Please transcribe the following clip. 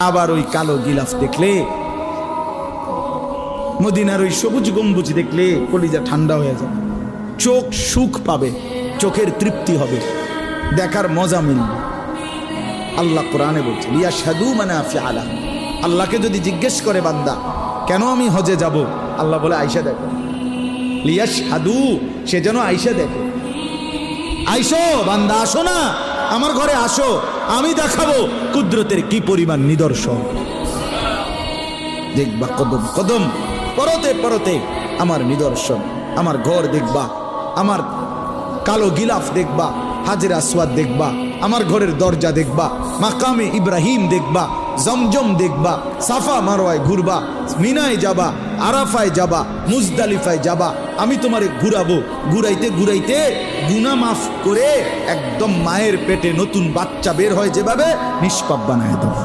আবার ওই কালো গিলাফ দেখলে, মদিনার ওই সবুজ গম্বুজ দেখলে কলিজা ঠান্ডা হয়ে যাবে, চোখ সুখ পাবে, চোখের তৃপ্তি হবে, দেখার মজা মিলবে। আল্লাহ কোরআনে বলছে লিয়াশহাদু মানাফিআ লাহুম। আল্লাহকে যদি জিজ্ঞেস করে বান্দা কেন আমি হজে যাব, আল্লাহ বলে আয়েশা দেখো, লিয়াশহাদু, সে যেন আয়েশা দেখে। আইসো বান্দা, আসো না আমার ঘরে, আসো, আমি দেখাবো কুদরতের কি পরিমাণ নিদর্শন। দেখবা কদম কদম, পরতে পরতে আমার নিদর্শন, আমার ঘর দেখবা, আমার কালো গিলাফ দেখবা, হাজরে আসওয়াদ দেখবা, আমার ঘরের দরজা দেখবা, মাকামে ইব্রাহিম দেখবা, জমজম দেখবা, সাফা মারওয়ায় ঘুরবা, মিনায় যাবা, আরাফায় যাবা, মুজদালিফায় যাবা, আমি তোমারে ঘুরাবো, ঘুরাইতে ঘুরাইতে গুনাহ মাফ করে একদম মায়ের পেটে নতুন বাচ্চা বের হয় যেভাবে, নিষ্পাপ বানায় দেবো।